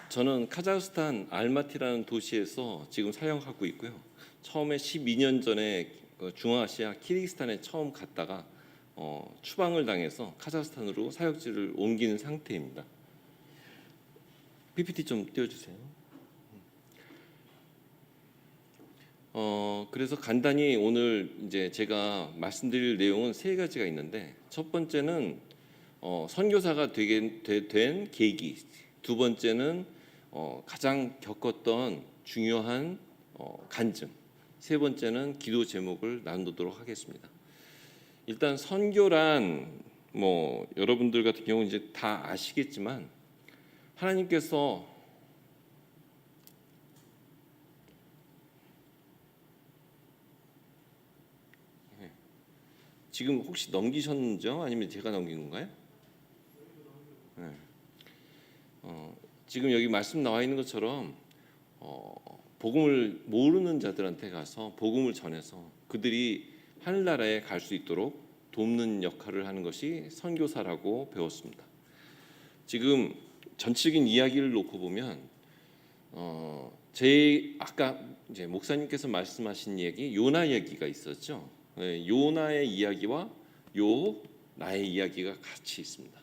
저는 카자흐스탄 알마티라는 도시에서 지금 사역하고 있고요. 처음에 12년 전에 중앙아시아 키르기스탄에 처음 갔다가 추방을 당해서 카자흐스탄으로 사역지를 옮기는 상태입니다. PPT 좀 띄워주세요. 그래서 간단히 오늘 이제 제가 말씀드릴 내용은 세 가지가 있는데, 첫 번째는 선교사가 된 계기, 두 번째는 가장 겪었던 중요한 간증, 세 번째는 기도 제목을 나누도록 하겠습니다. 일단 선교란 여러분들 같은 경우 이제 다 아시겠지만, 하나님께서 지금 혹시 넘기셨는지요? 아니면 제가 넘긴 건가요? 네. 지금 여기 말씀 나와 있는 것처럼 복음을 모르는 자들한테 가서 복음을 전해서 그들이 하늘나라에 갈 수 있도록 돕는 역할을 하는 것이 선교사라고 배웠습니다. 지금 전체적인 이야기를 놓고 보면 제 아까 이제 목사님께서 말씀하신 얘기, 요나 얘기가 있었죠. 요나의 이야기와 나의 이야기가 같이 있습니다.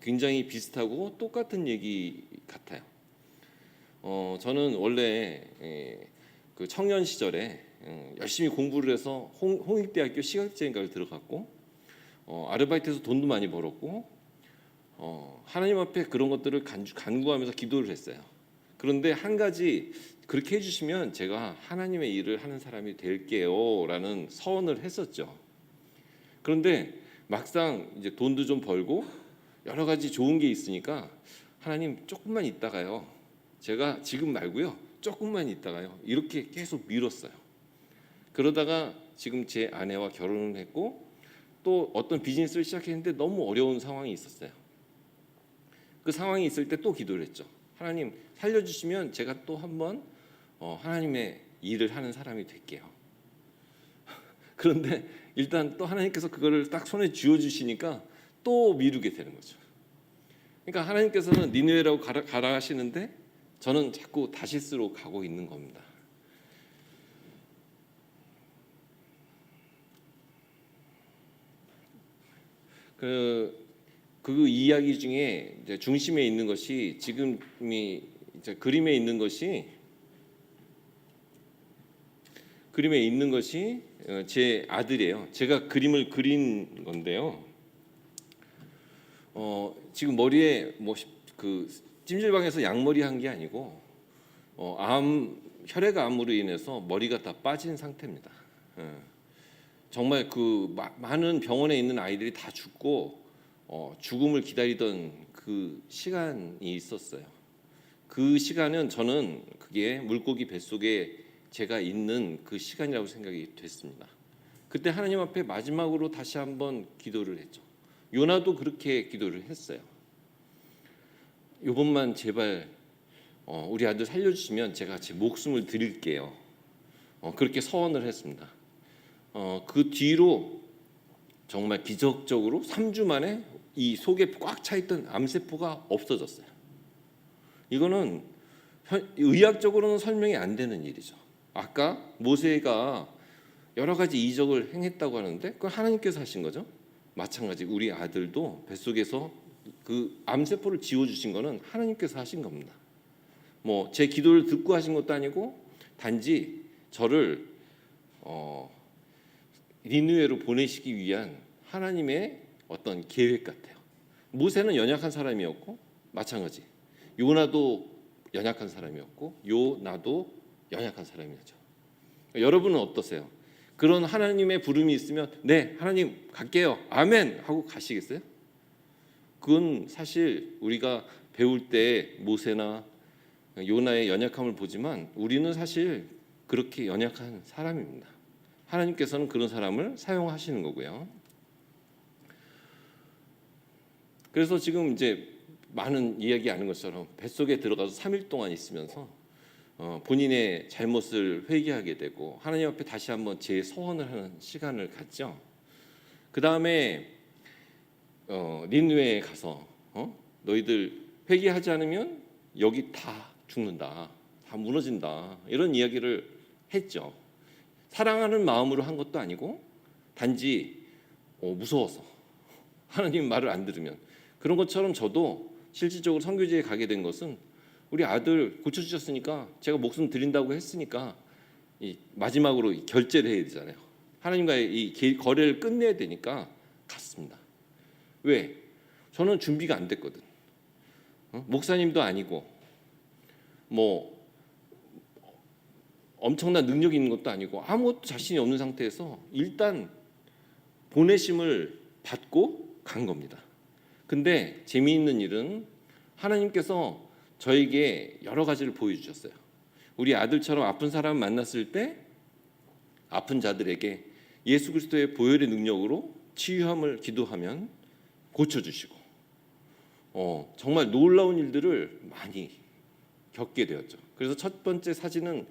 굉장히 비슷하고 똑같은 얘기 같아요. 저는 원래 그 청년 시절에 열심히 공부를 해서 홍익대학교 시각장애과를 들어갔고, 아르바이트해서 돈도 많이 벌었고, 하나님 앞에 그런 것들을 간구하면서 기도를 했어요. 그런데 한 가지, 그렇게 해주시면 제가 하나님의 일을 하는 사람이 될게요라는 서원을 했었죠. 그런데 막상 이제 돈도 좀 벌고 여러 가지 좋은 게 있으니까, 하나님 조금만 있다가요, 제가 지금 말고요 조금만 있다가요, 이렇게 계속 미뤘어요. 그러다가 지금 제 아내와 결혼을 했고 또 어떤 비즈니스를 시작했는데 너무 어려운 상황이 있었어요. 그 상황이 있을 때 또 기도를 했죠. 하나님 살려주시면 제가 또 한번 하나님의 일을 하는 사람이 될게요. 그런데 일단 또 하나님께서 그거를 딱 손에 쥐어주시니까 또 미루게 되는 거죠. 그러니까 하나님께서는 니느웨라고 가라 하시는데 저는 자꾸 다시스로 가고 있는 겁니다. 그 이야기 중에 이제 중심에 있는 것이, 지금이 이제 그림에 있는 것이 제 아들이에요. 제가 그림을 그린 건데요. 지금 머리에 그 찜질방에서 양머리 한 게 아니고 혈액암으로 인해서 머리가 다 빠진 상태입니다. 정말 그 많은 병원에 있는 아이들이 다 죽고 죽음을 기다리던 그 시간이 있었어요. 그 시간은 저는 그게 물고기 뱃속에 제가 있는 그 시간이라고 생각이 됐습니다. 그때 하나님 앞에 마지막으로 다시 한번 기도를 했죠. 요나도 그렇게 기도를 했어요. 이번만 제발 우리 아들 살려주시면 제가 제 목숨을 드릴게요. 그렇게 서원을 했습니다. 그 뒤로 정말 기적적으로 3주 만에 이 속에 꽉 차있던 암세포가 없어졌어요. 이거는 의학적으로는 설명이 안 되는 일이죠. 아까 모세가 여러 가지 이적을 행했다고 하는데 그걸 하나님께서 하신 거죠. 마찬가지 우리 아들도 뱃속에서 그 암세포를 지워주신 거는 하나님께서 하신 겁니다. 제 기도를 듣고 하신 것도 아니고 단지 저를 니느웨로 보내시기 위한 하나님의 어떤 계획 같아요. 모세는 연약한 사람이었고 마찬가지 요나도 연약한 사람이었고 요나도 연약한 사람이었죠. 여러분은 어떠세요? 그런 하나님의 부름이 있으면 네 하나님 갈게요 아멘 하고 가시겠어요? 그건 사실 우리가 배울 때 모세나 요나의 연약함을 보지만 우리는 사실 그렇게 연약한 사람입니다. 하나님께서는 그런 사람을 사용하시는 거고요. 그래서 지금 이제 많은 이야기하는 것처럼 뱃속에 들어가서 3일 동안 있으면서 본인의 잘못을 회개하게 되고 하나님 앞에 다시 한번 재서원을 하는 시간을 갖죠. 그 다음에 니느웨에 가서 너희들 회개하지 않으면 여기 다 죽는다, 다 무너진다, 이런 이야기를 했죠. 사랑하는 마음으로 한 것도 아니고 단지 무서워서, 하나님 말을 안 들으면. 그런 것처럼 저도 실질적으로 선교지에 가게 된 것은 우리 아들 고쳐주셨으니까, 제가 목숨 드린다고 했으니까 이 마지막으로 결제를 해야 되잖아요. 하나님과의 이 거래를 끝내야 되니까 갔습니다. 왜? 저는 준비가 안 됐거든. 목사님도 아니고 뭐 엄청난 능력이 있는 것도 아니고 아무것도 자신이 없는 상태에서 일단 보내심을 받고 간 겁니다. 근데 재미있는 일은 하나님께서 저에게 여러 가지를 보여주셨어요. 우리 아들처럼 아픈 사람 만났을 때 아픈 자들에게 예수 그리스도의 보혈의 능력으로 치유함을 기도하면 고쳐주시고, 정말 놀라운 일들을 많이 겪게 되었죠. 그래서 첫 번째 사진은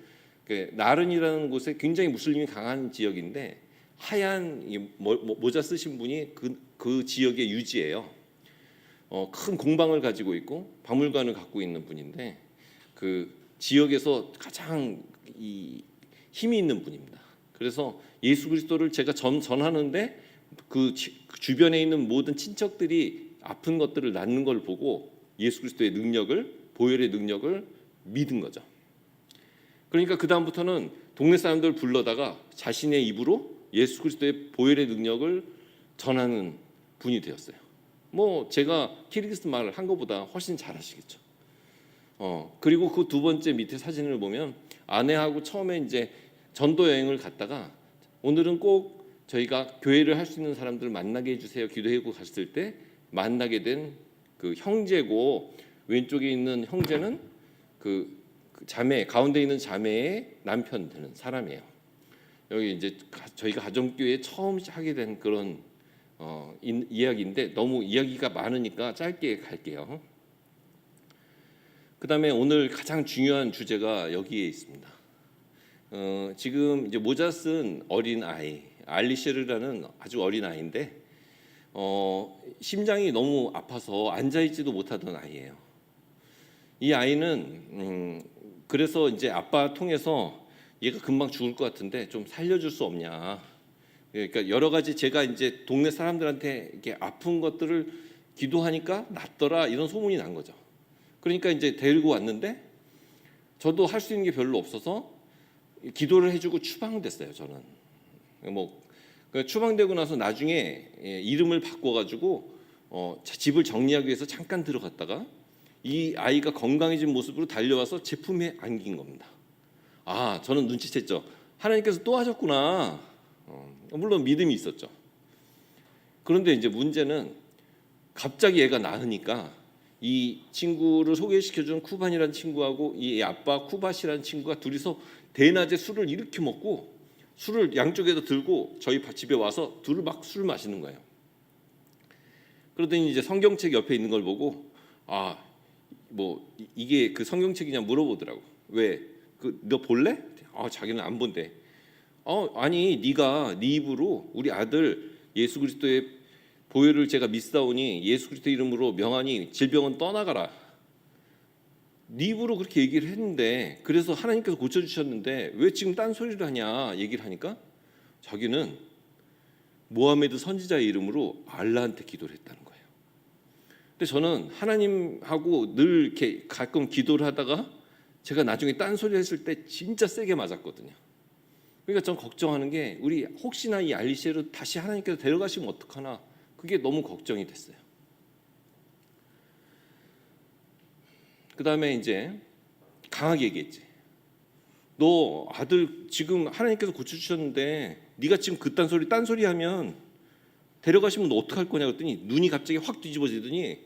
나른이라는 곳에 굉장히 무슬림이 강한 지역인데, 하얀 모자 쓰신 분이 그 지역의 유지예요. 큰 공방을 가지고 있고 박물관을 갖고 있는 분인데, 그 지역에서 가장 힘이 있는 분입니다. 그래서 예수 그리스도를 제가 전하는데 그 주변에 있는 모든 친척들이 아픈 것들을 낫는 걸 보고 예수 그리스도의 능력을, 보혈의 능력을 믿은 거죠. 그러니까 그 다음부터는 동네 사람들 불러다가 자신의 입으로 예수 그리스도의 보혈의 능력을 전하는 분이 되었어요. 뭐 제가 키르기스 말을 한 것보다 훨씬 잘하시겠죠. 그리고 그 두 번째 밑에 사진을 보면 아내하고 처음에 이제 전도 여행을 갔다가 오늘은 꼭 저희가 교회를 할 수 있는 사람들을 만나게 해주세요, 기도하고 갔을 때 만나게 된 그 형제고, 왼쪽에 있는 형제는 그 자매, 가운데 있는 자매의 남편 되는 사람이에요. 여기 이제 저희가 가정교회 처음 하게 된 그런 이야기인데 너무 이야기가 많으니까 짧게 갈게요. 그다음에 오늘 가장 중요한 주제가 여기에 있습니다. 지금 이제 모자 쓴 어린 아이, 알리셰르라는 아주 어린 아이인데 심장이 너무 아파서 앉아 있지도 못하던 아이예요. 이 아이는 그래서 이제 아빠 통해서 얘가 금방 죽을 것 같은데 좀 살려줄 수 없냐. 그러니까 여러 가지 제가 이제 동네 사람들한테 이렇게 아픈 것들을 기도하니까 낫더라, 이런 소문이 난 거죠. 그러니까 이제 데리고 왔는데 저도 할 수 있는 게 별로 없어서 기도를 해주고 추방됐어요. 저는 뭐 추방되고 나서 나중에 이름을 바꿔가지고 집을 정리하기 위해서 잠깐 들어갔다가 이 아이가 건강해진 모습으로 달려와서 제 품에 안긴 겁니다. 아, 저는 눈치챘죠. 하나님께서 또 하셨구나. 물론 믿음이 있었죠. 그런데 이제 문제는 갑자기 얘가 나으니까 이 친구를 소개시켜준 쿠반이라는 친구하고 이 아빠 쿠바시라는 친구가 둘이서 대낮에 술을 이렇게 먹고 술을 양쪽에다 들고 저희 집에 와서 둘을 막 술 마시는 거예요. 그러더니 이제 성경책 옆에 있는 걸 보고 뭐 이게 그 성경책이냐 물어보더라고. 왜? 너 볼래? 자기는 안 본대. 아니 네가 네 입으로 우리 아들 예수 그리스도의 보혈을 제가 믿사오니 예수 그리스도 이름으로 명하니 질병은 떠나가라. 네 입으로 그렇게 얘기를 했는데, 그래서 하나님께서 고쳐주셨는데 왜 지금 딴소리를 하냐 얘기를 하니까 자기는 모하메드 선지자의 이름으로 알라한테 기도를 했다는 거예요. 근데 저는 하나님하고 늘 이렇게 가끔 기도를 하다가 제가 나중에 딴소리 했을 때 진짜 세게 맞았거든요. 그러니까 전 걱정하는 게 우리 혹시나 이 알리셰를 다시 하나님께서 데려가시면 어떡하나, 그게 너무 걱정이 됐어요. 그 다음에 이제 강하게 얘기했지. 너 아들 지금 하나님께서 고쳐주셨는데 네가 지금 그딴 소리 딴소리 하면 데려가시면 너 어떡할 거냐 그랬더니 눈이 갑자기 확 뒤집어지더니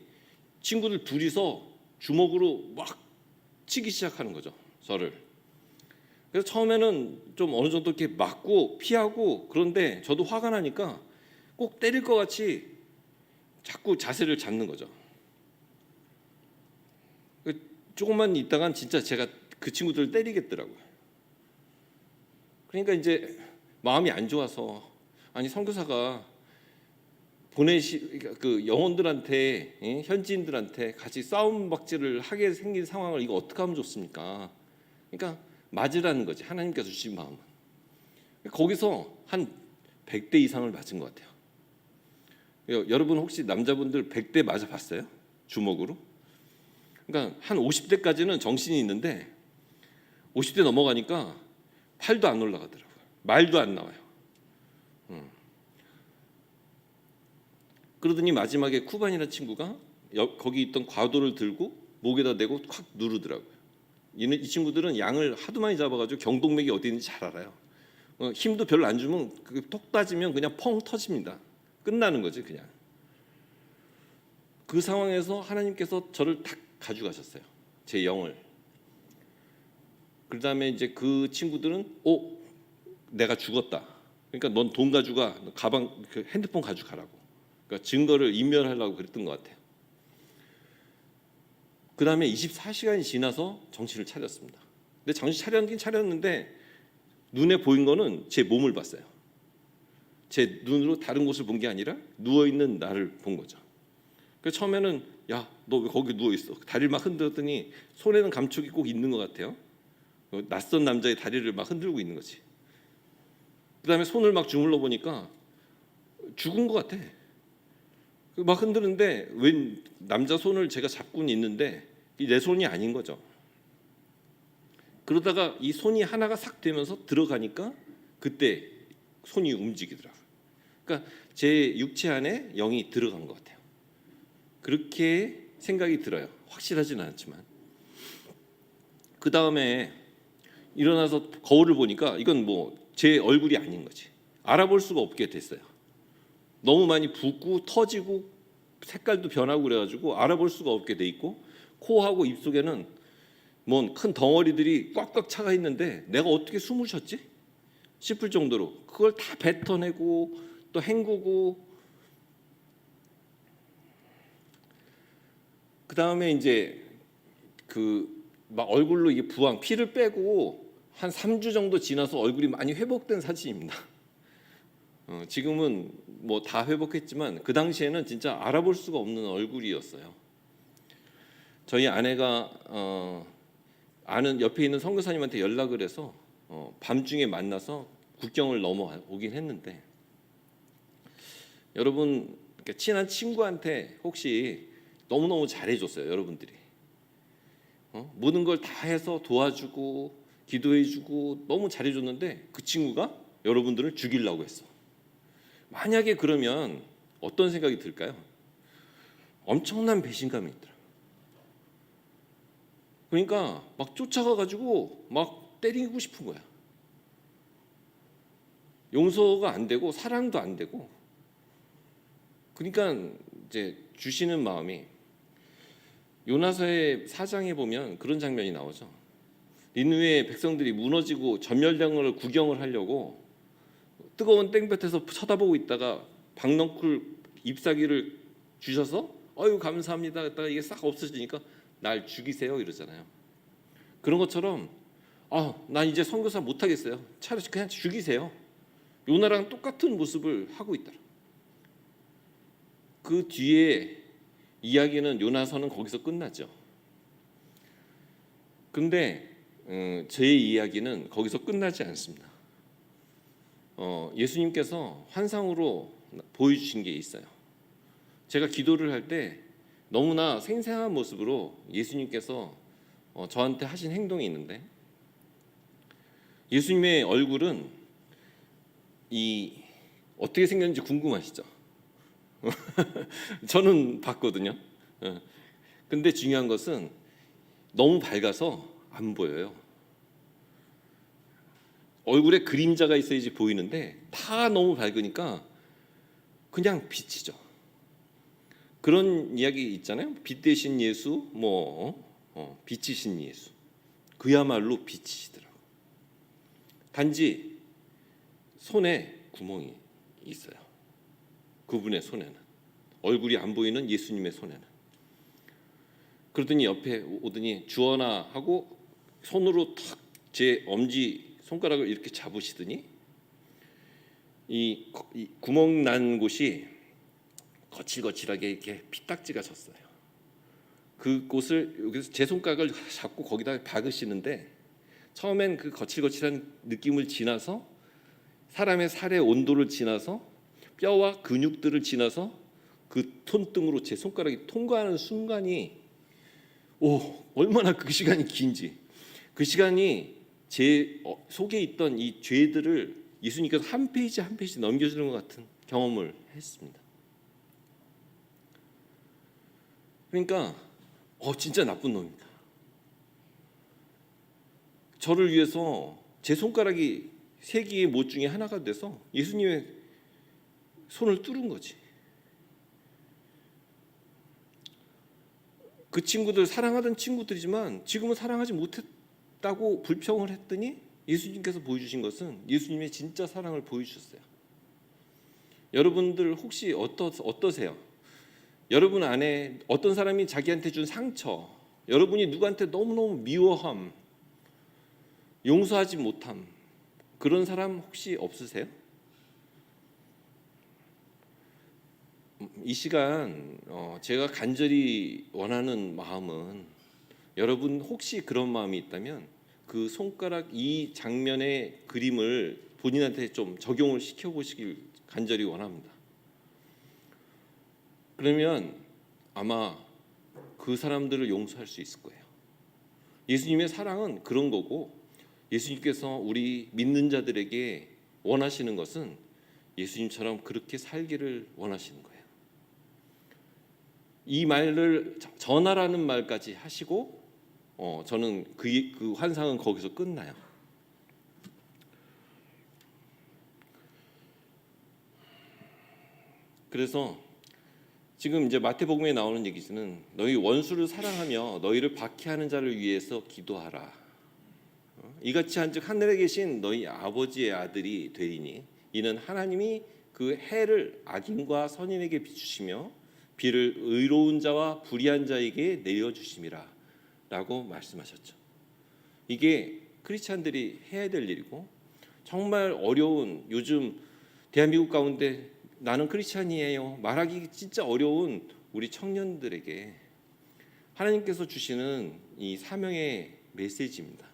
친구들 둘이서 주먹으로 막 치기 시작하는 거죠, 저를. 그래서 처음에는 좀 어느 정도 이렇게 맞고 피하고, 그런데 저도 화가 나니까 꼭 때릴 것 같이 자꾸 자세를 잡는 거죠. 조금만 있다간 진짜 제가 그 친구들을 때리겠더라고요. 그러니까 이제 마음이 안 좋아서, 아니 선교사가 그 영혼들한테, 현지인들한테 같이 싸움 박질을 하게 생긴 상황을 이거 어떻게 하면 좋습니까? 그러니까 맞으라는 거지, 하나님께서 주신 마음은. 거기서 한 100대 이상을 맞은 것 같아요. 여러분 혹시 남자분들 100대 맞아 봤어요? 주먹으로? 그러니까 한 50대까지는 정신이 있는데 50대 넘어가니까 팔도 안 올라가더라고요. 말도 안 나와요. 그러더니 마지막에 쿠반이라는 친구가 거기 있던 과도를 들고 목에다 대고 확 누르더라고요. 이 친구들은 양을 하도 많이 잡아가지고 경동맥이 어디 있는지 잘 알아요. 힘도 별로 안 주면 톡 따지면 그냥 펑 터집니다. 끝나는 거지 그냥. 그 상황에서 하나님께서 저를 탁 가져가셨어요. 제 영을. 그다음에 이제 그 친구들은 내가 죽었다. 그러니까 넌 돈 가져가, 가방, 그 핸드폰 가져가라고. 그러니까 증거를 인멸하려고 그랬던 것 같아요. 그다음에 24시간이 지나서 정신을 차렸습니다. 근데 정신 차렸긴 차렸는데 눈에 보인 거는 제 몸을 봤어요. 제 눈으로 다른 곳을 본 게 아니라 누워 있는 나를 본 거죠. 그래서 처음에는 야, 너 왜 거기 누워 있어? 다리를 막 흔들었더니 손에는 감촉이 꼭 있는 것 같아요. 낯선 남자의 다리를 막 흔들고 있는 거지. 그다음에 손을 막 주물러 보니까 죽은 것 같아. 막 흔드는데 웬 남자 손을 제가 잡고는 있는데 내 손이 아닌 거죠. 그러다가 이 손이 하나가 싹 되면서 들어가니까 그때 손이 움직이더라고요. 그러니까 제 육체 안에 영이 들어간 것 같아요. 그렇게 생각이 들어요. 확실하지는 않지만. 그 다음에 일어나서 거울을 보니까 이건 뭐 제 얼굴이 아닌 거지. 알아볼 수가 없게 됐어요. 너무 많이 붓고 터지고 색깔도 변하고 그래가지고 알아볼 수가 없게 돼 있고 코하고 입 속에는 뭔 큰 덩어리들이 꽉꽉 차가 있는데 내가 어떻게 숨을 쉬었지? 싶을 정도로 그걸 다 뱉어내고 또 헹구고 그 다음에 이제 그 막 얼굴로 이게 부항 피를 빼고 한 3주 정도 지나서 얼굴이 많이 회복된 사진입니다. 지금은 뭐 다 회복했지만 그 당시에는 진짜 알아볼 수가 없는 얼굴이었어요. 저희 아내가 아는 옆에 있는 선교사님한테 연락을 해서 밤중에 만나서 국경을 넘어오긴 했는데 여러분 친한 친구한테 혹시 너무너무 잘해줬어요. 여러분들이 모든 걸 다 해서 도와주고 기도해주고 너무 잘해줬는데 그 친구가 여러분들을 죽이려고 했어. 만약에 그러면 어떤 생각이 들까요? 엄청난 배신감이 있더라. 그러니까 막 쫓아가가지고 막 때리고 싶은 거야. 용서가 안 되고 사랑도 안 되고. 그러니까 이제 주시는 마음이 요나서의 4장에 보면 그런 장면이 나오죠. 니느웨의 백성들이 무너지고 전멸당을 구경을 하려고 뜨거운 땡볕에서 쳐다보고 있다가 박넝쿨 잎사귀를 주셔서 어유 감사합니다 했다가 이게 싹 없어지니까 날 죽이세요 이러잖아요. 그런 것처럼 난 이제 선교사 못하겠어요. 차라리 그냥 죽이세요. 요나랑 똑같은 모습을 하고 있더라. 그 뒤에 이야기는 요나서는 거기서 끝나죠. 근데 제 이야기는 거기서 끝나지 않습니다. 예수님께서 환상으로 보여주신 게 있어요. 제가 기도를 할 때 너무나 생생한 모습으로 예수님께서 저한테 하신 행동이 있는데 예수님의 얼굴은 어떻게 생겼는지 궁금하시죠? 저는 봤거든요. 근데 중요한 것은 너무 밝아서 안 보여요. 얼굴에 그림자가 있어야지 보이는데 다 너무 밝으니까 그냥 빛이죠. 그런 이야기 있잖아요. 빛 대신 예수, 빛이신 예수. 그야말로 빛이시더라고. 단지 손에 구멍이 있어요. 그분의 손에는. 얼굴이 안 보이는 예수님의 손에는. 그러더니 옆에 오더니 주원아 하고 손으로 탁 제 엄지 손가락을 이렇게 잡으시더니 이 구멍 난 곳이 거칠거칠하게 이렇게 피딱지가 졌어요. 그곳을 여기서 제 손가락을 잡고 거기다 박으시는데 처음엔 그 거칠거칠한 느낌을 지나서 사람의 살의 온도를 지나서 뼈와 근육들을 지나서 그 손등으로 제 손가락이 통과하는 순간이 얼마나 그 시간이 긴지, 그 시간이 제 속에 있던 이 죄들을 예수님께서 한 페이지 한 페이지 넘겨주는 것 같은 경험을 했습니다. 그러니까 진짜 나쁜 놈입니다. 저를 위해서 제 손가락이 세 개의 못 중에 하나가 돼서 예수님의 손을 뚫은 거지. 그 친구들 사랑하던 친구들이지만 지금은 사랑하지 못했다고 불평을 했더니 예수님께서 보여주신 것은 예수님의 진짜 사랑을 보여주셨어요. 여러분들 혹시 어떠세요? 여러분 안에 어떤 사람이 자기한테 준 상처, 여러분이 누구한테 너무너무 미워함, 용서하지 못함, 그런 사람 혹시 없으세요? 이 시간 제가 간절히 원하는 마음은 여러분 혹시 그런 마음이 있다면 그 손가락 이 장면의 그림을 본인한테 좀 적용을 시켜보시길 간절히 원합니다. 그러면 아마 그 사람들을 용서할 수 있을 거예요. 예수님의 사랑은 그런 거고, 예수님께서 우리 믿는 자들에게 원하시는 것은 예수님처럼 그렇게 살기를 원하시는 거예요. 이 말을 전하라는 말까지 하시고 저는 그 환상은 거기서 끝나요. 그래서 지금 이제 마태복음에 나오는 얘기는 너희 원수를 사랑하며 너희를 박해하는 자를 위해서 기도하라. 이같이 한즉 하늘에 계신 너희 아버지의 아들이 되리니 이는 하나님이 그 해를 악인과 선인에게 비추시며 비를 의로운 자와 불의한 자에게 내려주심이라 라고 말씀하셨죠. 이게 크리스찬들이 해야 될 일이고, 정말 어려운, 요즘 대한민국 가운데 나는 크리스찬이에요 말하기 진짜 어려운 우리 청년들에게 하나님께서 주시는 이 사명의 메시지입니다.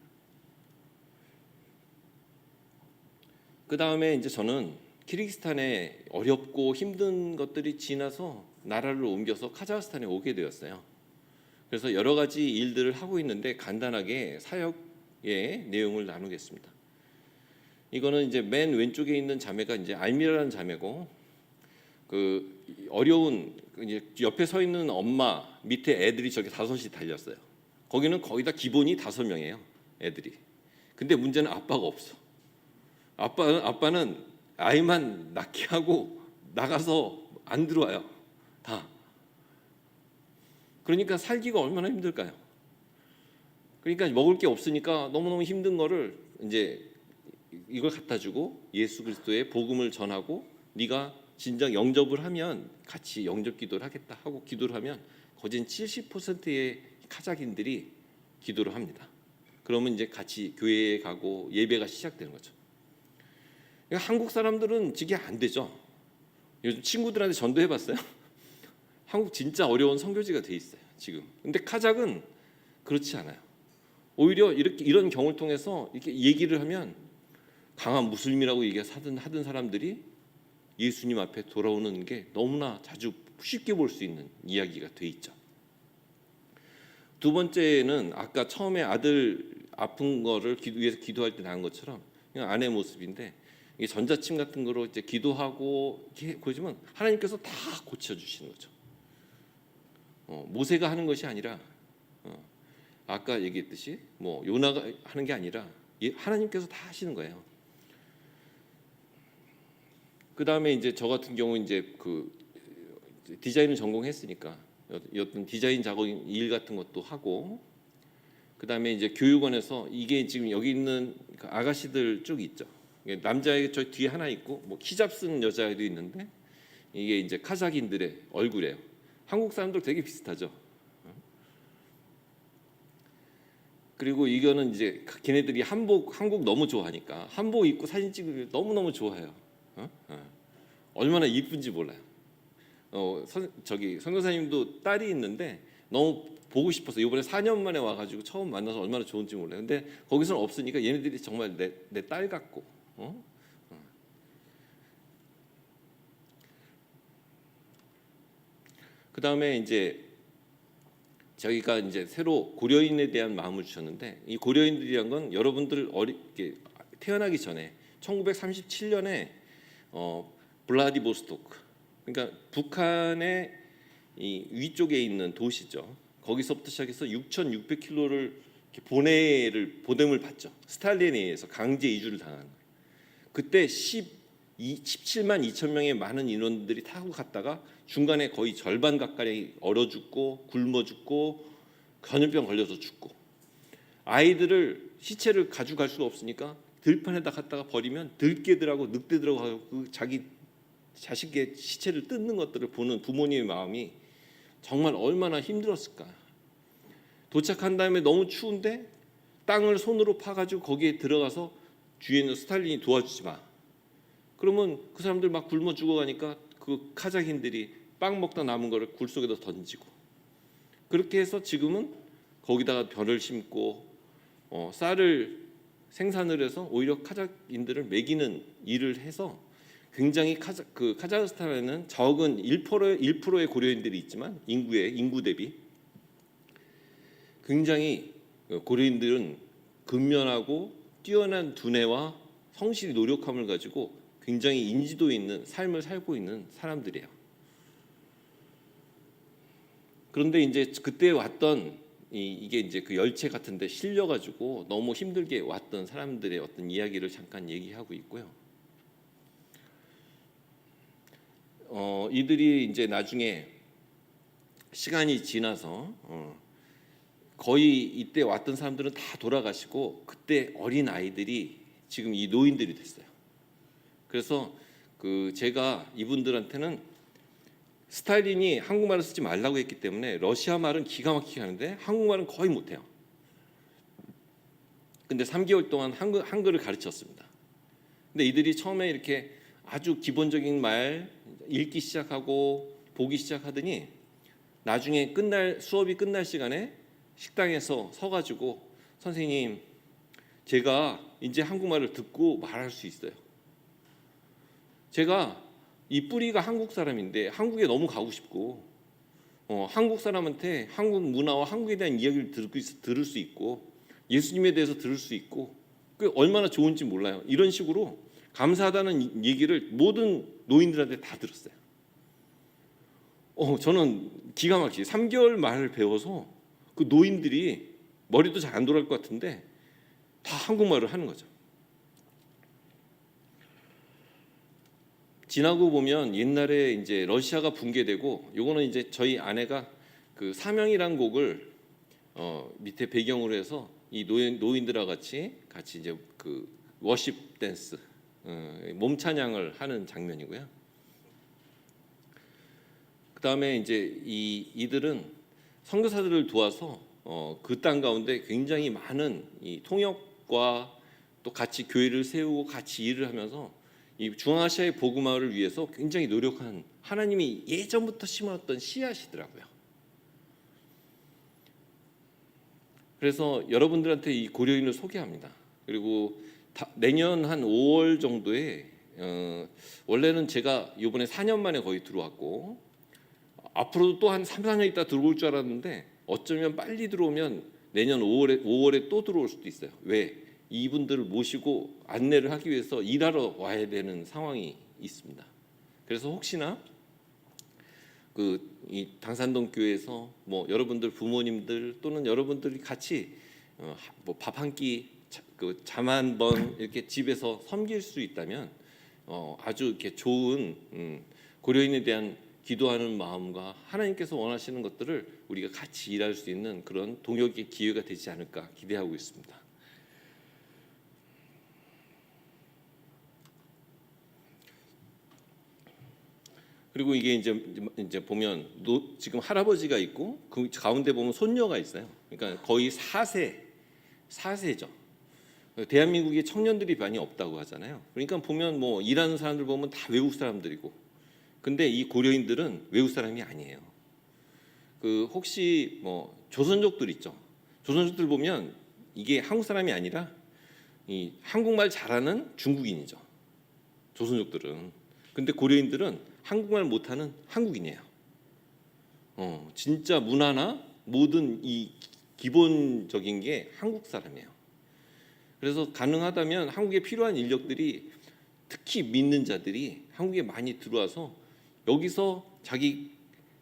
그 다음에 이제 저는 키르기스탄에 어렵고 힘든 것들이 지나서 나라를 옮겨서 카자흐스탄에 오게 되었어요. 그래서 여러 가지 일들을 하고 있는데 간단하게 사역의 내용을 나누겠습니다. 이거는 이제 맨 왼쪽에 있는 자매가 이제 알미라라는 자매고, 그 어려운 이제 옆에 서 있는 엄마 밑에 애들이 저기 5이 달렸어요. 거기는 거의 다 기본이 5명이에요, 애들이. 근데 문제는 아빠가 없어. 아빠는 아이만 낳게 하고 나가서 안 들어와요, 다. 그러니까 살기가 얼마나 힘들까요? 그러니까 먹을 게 없으니까 너무너무 힘든 거를 이제 이걸 갖다 주고 예수 그리스도의 복음을 전하고, 네가 진작 영접을 하면 같이 영접 기도를 하겠다 하고 기도를 하면 거진 70%의 카자흐인들이 기도를 합니다. 그러면 이제 같이 교회에 가고 예배가 시작되는 거죠. 그러니까 한국 사람들은 이게 안 되죠. 요즘 친구들한테 전도해봤어요. 한국 진짜 어려운 선교지가 돼 있어요 지금. 근데 카자흐는 그렇지 않아요. 오히려 이런 경우를 통해서 이렇게 얘기를 하면 강한 무슬림이라고 하던 사람들이 예수님 앞에 돌아오는 게 너무나 자주 쉽게 볼 수 있는 이야기가 돼 있죠. 두 번째는 아까 처음에 아들 아픈 거를 위해서 기도할 때 나온 것처럼 그냥 아내 모습인데, 이게 전자침 같은 거로 이제 기도하고 이렇게 보여주면 하나님께서 다 고쳐주시는 거죠. 모세가 하는 것이 아니라 아까 얘기했듯이 뭐 요나가 하는 게 아니라 하나님께서 다 하시는 거예요. 그 다음에 이제 저 같은 경우 이제 그 디자인을 전공했으니까 어떤 디자인 작업 일 같은 것도 하고, 그 다음에 이제 교육원에서 이게 지금 여기 있는 아가씨들 쭉 있죠. 남자애 저 뒤에 하나 있고 뭐 히잡 쓴 여자애도 있는데 이게 이제 카자흐인들의 얼굴이에요. 한국 사람들 되게 비슷하죠. 그리고 이거는 이제 걔네들이 한국 너무 좋아하니까 한복 입고 사진 찍으면 너무너무 좋아해요. 얼마나 이쁜지 몰라요. 저기 선교사님도 딸이 있는데 너무 보고 싶어서 이번에 4년 만에 와가지고 처음 만나서 얼마나 좋은지 몰라요. 근데 거기서는 없으니까 얘네들이 정말 내 딸 같고. 그 다음에 이제 저희가 이제 새로 고려인에 대한 마음을 주셨는데, 이 고려인들이란 건 여러분들 태어나기 전에 1937년에 블라디보스토크, 그러니까 북한의 이 위쪽에 있는 도시죠. 거기서부터 시작해서 6,600km를 보냄을 받죠. 스탈린에 의해서 강제 이주를 당한 거예요. 그때 17만 2천 명의 많은 인원들이 타고 갔다가 중간에 거의 절반 가까이 얼어 죽고 굶어 죽고 전염병 걸려서 죽고, 아이들을 시체를 가져갈 수가 없으니까 들판에다 갖다가 버리면 들개들하고 늑대들하고 그 자기 자식의 시체를 뜯는 것들을 보는 부모님의 마음이 정말 얼마나 힘들었을까. 도착한 다음에 너무 추운데 땅을 손으로 파가지고 거기에 들어가서 뒤에 있는 스탈린이 도와주지 마. 그러면 그 사람들 막 굶어 죽어가니까 그 카자흐인들이 빵 먹다 남은 거를 굴 속에다 던지고, 그렇게 해서 지금은 거기다가 벼를 심고 쌀을 생산을 해서 오히려 카자흐인들을 먹이는 일을 해서 굉장히 카자흐스탄에는 적은 1%의 고려인들이 있지만 인구 대비 굉장히 고려인들은 근면하고 뛰어난 두뇌와 성실히 노력함을 가지고 굉장히 인지도 있는 삶을 살고 있는 사람들이에요. 그런데 이제 그때 왔던 이게 이제 그 열차 같은데 실려가지고 너무 힘들게 왔던 사람들의 어떤 이야기를 잠깐 얘기하고 있고요. 이들이 이제 나중에 시간이 지나서 거의 이때 왔던 사람들은 다 돌아가시고 그때 어린 아이들이 지금 이 노인들이 됐어요. 그래서 제가 이분들한테는 스탈린이 한국말을 쓰지 말라고 했기 때문에 러시아 말은 기가 막히게 하는데 한국말은 거의 못해요. 근데 3개월 동안 한글을 가르쳤습니다. 근데 이들이 처음에 이렇게 아주 기본적인 말 읽기 시작하고 보기 시작하더니 나중에 수업이 끝날 시간에 식당에서 서가지고 선생님, 제가 이제 한국말을 듣고 말할 수 있어요. 제가 이 뿌리가 한국 사람인데 한국에 너무 가고 싶고 한국 사람한테 한국 문화와 한국에 대한 이야기를 들을 수 있고 예수님에 대해서 들을 수 있고 그 얼마나 좋은지 몰라요. 이런 식으로 감사하다는 얘기를 모든 노인들한테 다 들었어요. 저는 기가 막히게 3개월 말을 배워서 그 노인들이 머리도 잘 안 돌아갈 것 같은데 다 한국말을 하는 거죠. 지나고 보면 옛날에 이제 러시아가 붕괴되고, 요거는 이제 저희 아내가 그 사명이란 곡을 밑에 배경으로 해서 이 노인들과 같이 이제 그 워십 댄스, 몸 찬양을 하는 장면이고요. 그 다음에 이제 이들은 선교사들을 도와서 그 땅 가운데 굉장히 많은 이 통역과 또 같이 교회를 세우고 같이 일을 하면서 이 중앙아시아의 복음화를 위해서 굉장히 노력한, 하나님이 예전부터 심었던 씨앗이더라고요. 그래서 여러분들한테 이 고려인을 소개합니다. 그리고 내년 한 5월 정도에 원래는 제가 이번에 4년 만에 거의 들어왔고 앞으로도 또 한 3, 4년 있다 들어올 줄 알았는데 어쩌면 빨리 들어오면 내년 5월에 또 들어올 수도 있어요. 왜? 이분들을 모시고 안내를 하기 위해서 일하러 와야 되는 상황이 있습니다. 그래서 혹시나 이 당산동 교회에서 뭐 여러분들 부모님들 또는 여러분들이 같이 뭐 밥 한 끼, 잠 한 번 이렇게 집에서 섬길 수 있다면 아주 이렇게 좋은 고려인에 대한 기도하는 마음과 하나님께서 원하시는 것들을 우리가 같이 일할 수 있는 그런 동역의 기회가 되지 않을까 기대하고 있습니다. 그리고 이게 이제 보면 지금 할아버지가 있고 그 가운데 보면 손녀가 있어요. 그러니까 거의 4세죠. 대한민국에 청년들이 많이 없다고 하잖아요. 그러니까 보면 뭐 일하는 사람들 보면 다 외국 사람들이고 근데 이 고려인들은 외국 사람이 아니에요. 그 혹시 뭐 조선족들 있죠. 조선족들 보면 이게 한국 사람이 아니라 이 한국말 잘하는 중국인이죠. 조선족들은. 근데 고려인들은 한국말 못하는 한국인이에요. 진짜 문화나 모든 이 기본적인 게 한국 사람이에요. 그래서 가능하다면 한국에 필요한 인력들이 특히 믿는 자들이 한국에 많이 들어와서 여기서 자기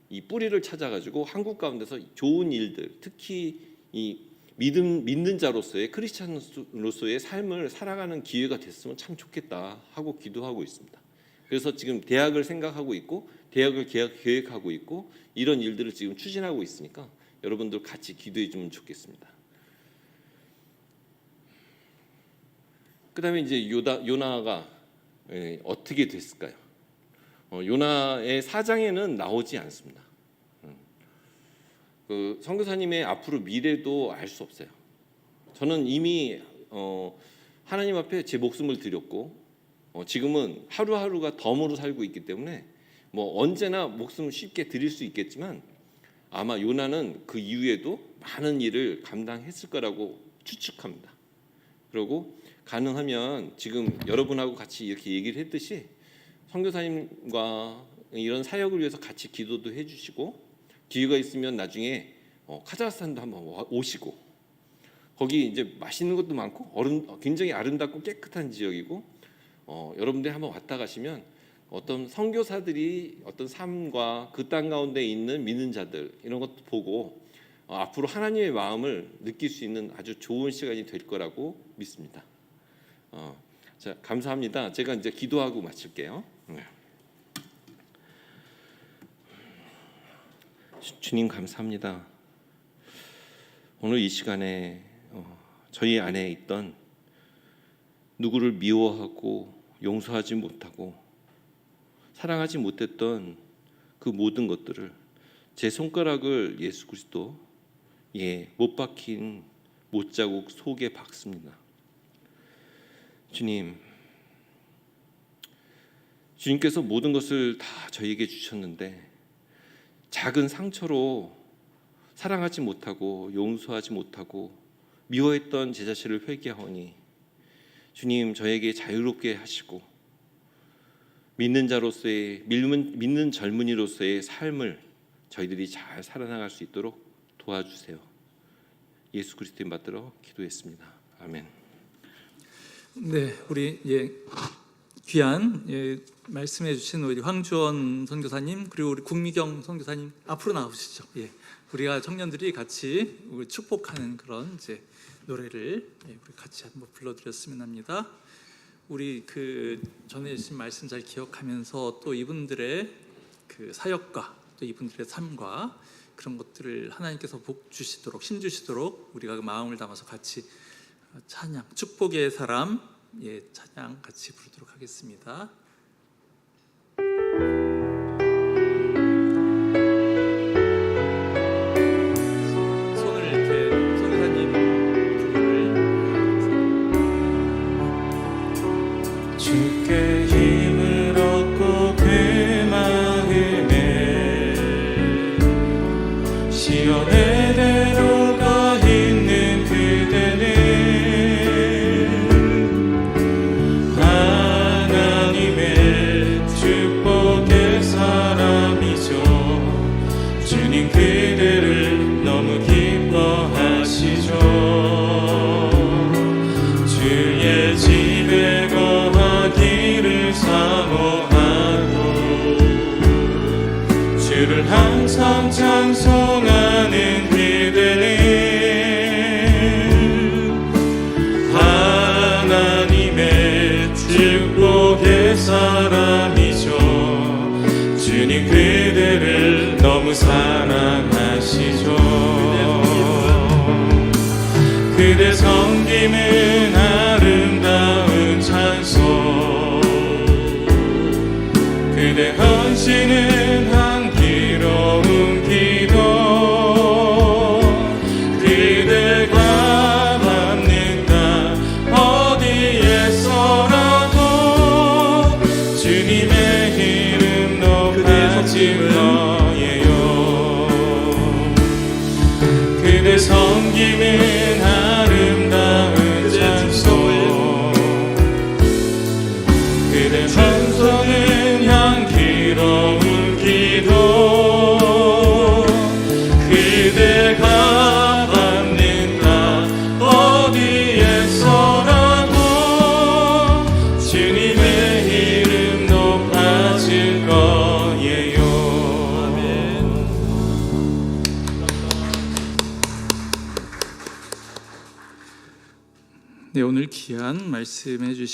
이 뿌리를 찾아가지고 한국 가운데서 좋은 일들, 특히 이 믿는 자로서의 크리스찬으로서의 삶을 살아가는 기회가 됐으면 참 좋겠다 하고 기도하고 있습니다. 그래서 지금 대학을 생각하고 있고 대학을 계획하고 있고 이런 일들을 지금 추진하고 있으니까 여러분들 같이 기도해 주면 좋겠습니다. 그다음에 이제 요나가 어떻게 됐을까요? 요나의 사장에는 나오지 않습니다. 그 선교사님의 앞으로 미래도 알 수 없어요. 저는 이미 하나님 앞에 제 목숨을 드렸고 지금은 하루하루가 덤으로 살고 있기 때문에 뭐 언제나 목숨을 쉽게 드릴 수 있겠지만 아마 요나는 그 이후에도 많은 일을 감당했을 거라고 추측합니다. 그리고 가능하면 지금 여러분하고 같이 이렇게 얘기를 했듯이 선교사님과 이런 사역을 위해서 같이 기도도 해주시고 기회가 있으면 나중에 카자흐스탄도 한번 오시고 거기 이제 맛있는 것도 많고 굉장히 아름답고 깨끗한 지역이고 여러분들이 한번 왔다 가시면 어떤 선교사들이 어떤 삶과 그 땅 가운데 있는 믿는 자들 이런 것도 보고 앞으로 하나님의 마음을 느낄 수 있는 아주 좋은 시간이 될 거라고 믿습니다. 자, 감사합니다. 제가 이제 기도하고 마칠게요. 주님 감사합니다. 오늘 이 시간에 저희 안에 있던 누구를 미워하고 용서하지 못하고 사랑하지 못했던 그 모든 것들을 제 손가락을 예수 그리스도 못 박힌 못자국 속에 박습니다. 주님께서 모든 것을 다 저희에게 주셨는데 작은 상처로 사랑하지 못하고 용서하지 못하고 미워했던 제 자신을 회개하오니 주님 저에게 자유롭게 하시고 믿는 자로서의 믿는 젊은이로서의 삶을 저희들이 잘 살아나갈 수 있도록 도와주세요. 예수 그리스도의 받들어 기도했습니다. 아멘. 네, 우리 귀한 말씀해 주신 우리 황주원 선교사님 그리고 우리 국미경 선교사님 앞으로 나오시죠. 우리가 청년들이 같이 우리 축복하는 그런 이제 노래를 우리 같이 한번 불러드렸으면 합니다. 우리 그 전해 주신 말씀 잘 기억하면서 또 이분들의 그 사역과 또 이분들의 삶과 그런 것들을 하나님께서 복 주시도록 힘 주시도록 우리가 그 마음을 담아서 같이 찬양 축복의 사람 찬양 같이 부르도록 하겠습니다. 손을 이렇게 선교사님 주께 힘을 얻고 그 마음에 시온의 대로가 있는 그대는 하나님의 축복의 사람이죠. 주님 그대를 너무 기뻐하시죠. 주의 집에 거하기를 사모하고 주를 항상 찬송하는 그대는 하나님의 축복의 사람이죠. 주님 그대를 너무 사랑하시죠. 그대 섬김은 아름다운 찬송 그대 헌신은 향기로운 기도 그대가 받는다 어디에서라도 주님의 이름 높여 섬김은 아름다운 찬송 그대 찬송은 향기로운 기도 그대가 받는다 어디에서라도 주님의 이름 높아질 거예요. 네, 오늘 귀한 말씀해 주신